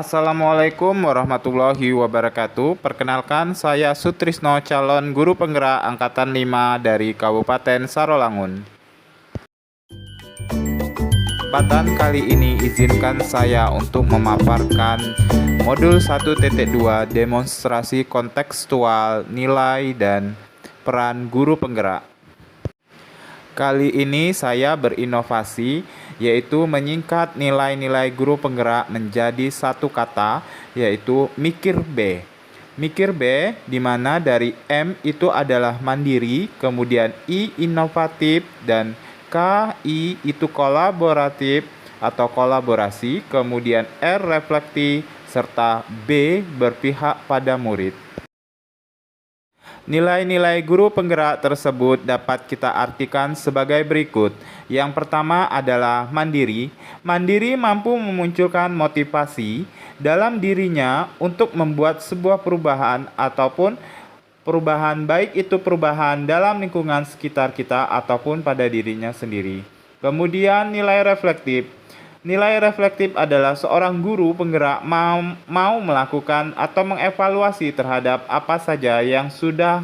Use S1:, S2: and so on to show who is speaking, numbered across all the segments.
S1: Assalamualaikum warahmatullahi wabarakatuh. Perkenalkan, saya Sutrisno, calon guru penggerak Angkatan 5 dari Kabupaten Sarolangun. Kesempatan kali ini izinkan saya untuk memaparkan modul 1.2 demonstrasi kontekstual nilai dan peran guru penggerak. Kali ini saya berinovasi, yaitu menyingkat nilai-nilai guru penggerak menjadi satu kata, yaitu mikir B. Mikir B, di mana dari M itu adalah mandiri, kemudian I inovatif, dan KI itu kolaboratif atau kolaborasi, kemudian R reflektif, serta B berpihak pada murid. Nilai-nilai guru penggerak tersebut dapat kita artikan sebagai berikut. Yang pertama adalah mandiri. Mandiri mampu memunculkan motivasi dalam dirinya untuk membuat sebuah perubahan ataupun perubahan, baik itu perubahan dalam lingkungan sekitar kita ataupun pada dirinya sendiri. Kemudian nilai reflektif. Nilai reflektif adalah seorang guru penggerak mau melakukan atau mengevaluasi terhadap apa saja yang sudah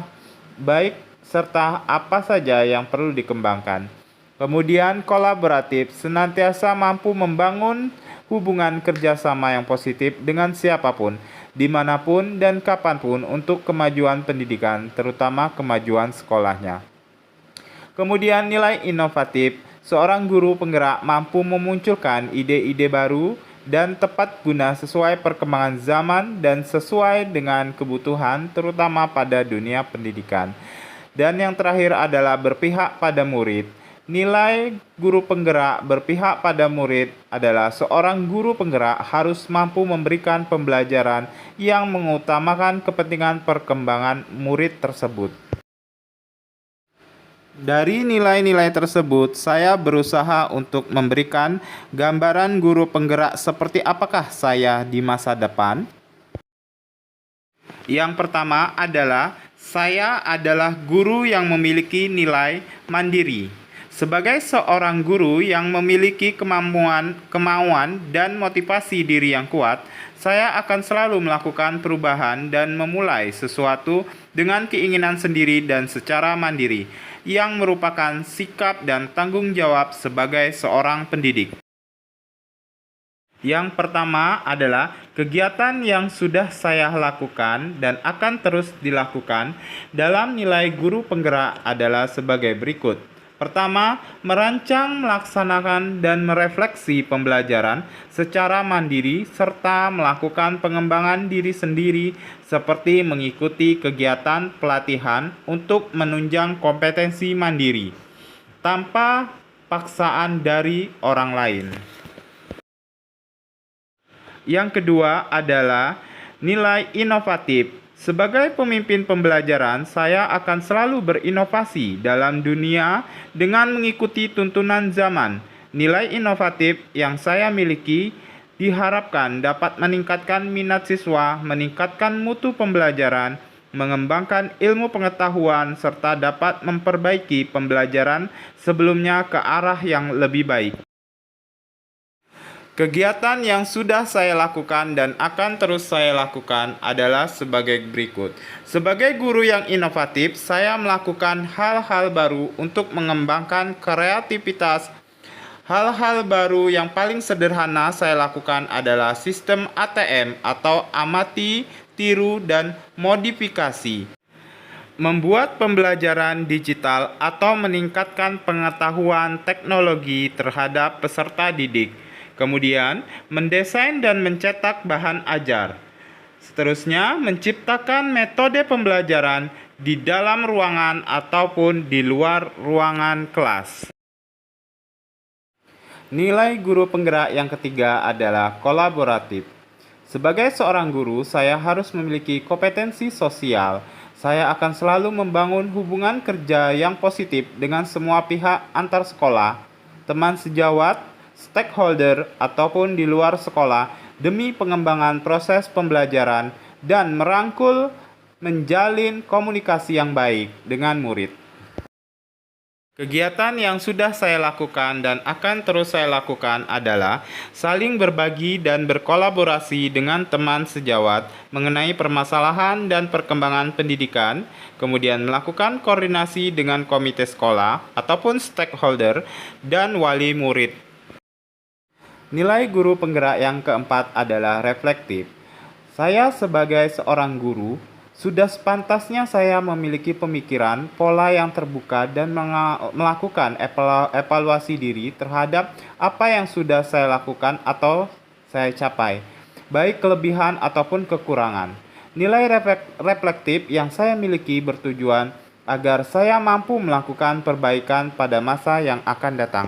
S1: baik serta apa saja yang perlu dikembangkan. Kemudian kolaboratif, senantiasa mampu membangun hubungan kerjasama yang positif dengan siapapun, dimanapun dan kapanpun untuk kemajuan pendidikan, terutama kemajuan sekolahnya. Kemudian nilai inovatif. Seorang guru penggerak mampu memunculkan ide-ide baru dan tepat guna sesuai perkembangan zaman dan sesuai dengan kebutuhan, terutama pada dunia pendidikan. Dan yang terakhir adalah berpihak pada murid. Nilai guru penggerak berpihak pada murid adalah seorang guru penggerak harus mampu memberikan pembelajaran yang mengutamakan kepentingan perkembangan murid tersebut. Dari nilai-nilai tersebut, saya berusaha untuk memberikan gambaran guru penggerak seperti apakah saya di masa depan. Yang pertama adalah saya adalah guru yang memiliki nilai mandiri. Sebagai seorang guru yang memiliki kemauan dan motivasi diri yang kuat, saya akan selalu melakukan perubahan dan memulai sesuatu dengan keinginan sendiri dan secara mandiri, yang merupakan sikap dan tanggung jawab sebagai seorang pendidik. Yang pertama adalah kegiatan yang sudah saya lakukan dan akan terus dilakukan dalam nilai guru penggerak adalah sebagai berikut. Pertama, merancang, melaksanakan, dan merefleksi pembelajaran secara mandiri serta melakukan pengembangan diri sendiri seperti mengikuti kegiatan pelatihan untuk menunjang kompetensi mandiri tanpa paksaan dari orang lain. Yang kedua adalah nilai inovatif. Sebagai pemimpin pembelajaran, saya akan selalu berinovasi dalam dunia dengan mengikuti tuntunan zaman. Nilai inovatif yang saya miliki diharapkan dapat meningkatkan minat siswa, meningkatkan mutu pembelajaran, mengembangkan ilmu pengetahuan, serta dapat memperbaiki pembelajaran sebelumnya ke arah yang lebih baik. Kegiatan yang sudah saya lakukan dan akan terus saya lakukan adalah sebagai berikut. Sebagai guru yang inovatif, saya melakukan hal-hal baru untuk mengembangkan kreativitas. Hal-hal baru yang paling sederhana saya lakukan adalah sistem ATM atau amati, tiru, dan modifikasi. Membuat pembelajaran digital atau meningkatkan pengetahuan teknologi terhadap peserta didik. Kemudian, mendesain dan mencetak bahan ajar. Seterusnya, menciptakan metode pembelajaran di dalam ruangan ataupun di luar ruangan kelas. Nilai guru penggerak yang ketiga adalah kolaboratif. Sebagai seorang guru, saya harus memiliki kompetensi sosial. Saya akan selalu membangun hubungan kerja yang positif dengan semua pihak antar sekolah, teman sejawat, stakeholder, ataupun di luar sekolah demi pengembangan proses pembelajaran dan menjalin komunikasi yang baik dengan murid. Kegiatan yang sudah saya lakukan dan akan terus saya lakukan adalah saling berbagi dan berkolaborasi dengan teman sejawat mengenai permasalahan dan perkembangan pendidikan, kemudian melakukan koordinasi dengan komite sekolah ataupun stakeholder dan wali murid. Nilai guru penggerak yang keempat adalah reflektif. Saya sebagai seorang guru, sudah sepantasnya saya memiliki pemikiran, pola yang terbuka dan melakukan evaluasi diri terhadap apa yang sudah saya lakukan atau saya capai, baik kelebihan ataupun kekurangan. Nilai reflektif yang saya miliki bertujuan agar saya mampu melakukan perbaikan pada masa yang akan datang.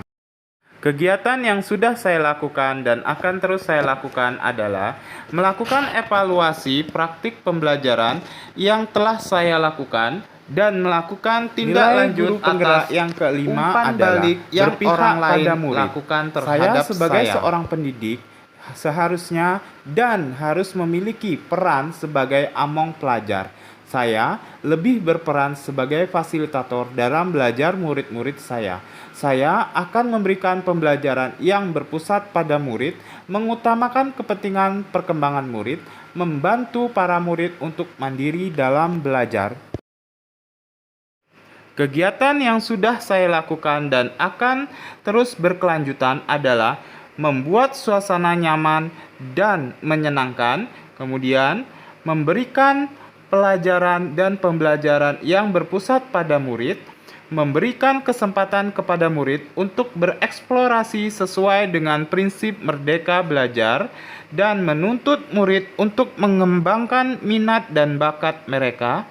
S1: Kegiatan yang sudah saya lakukan dan akan terus saya lakukan adalah melakukan evaluasi praktik pembelajaran yang telah saya lakukan dan melakukan tindak lanjut penggerak yang kelima adalah yang orang lain lakukan terhadap saya. Sebagai seorang pendidik, seharusnya dan harus memiliki peran sebagai among pelajar. Saya lebih berperan sebagai fasilitator dalam belajar murid-murid saya. Saya akan memberikan pembelajaran yang berpusat pada murid, mengutamakan kepentingan perkembangan murid, membantu para murid untuk mandiri dalam belajar. Kegiatan yang sudah saya lakukan dan akan terus berkelanjutan adalah membuat suasana nyaman dan menyenangkan, kemudian memberikan pelajaran dan pembelajaran yang berpusat pada murid, memberikan kesempatan kepada murid untuk bereksplorasi sesuai dengan prinsip merdeka belajar, dan menuntut murid untuk mengembangkan minat dan bakat mereka.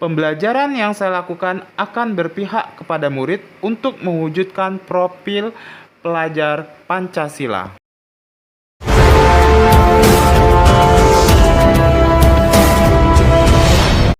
S1: Pembelajaran yang saya lakukan akan berpihak kepada murid untuk mewujudkan profil pelajar Pancasila.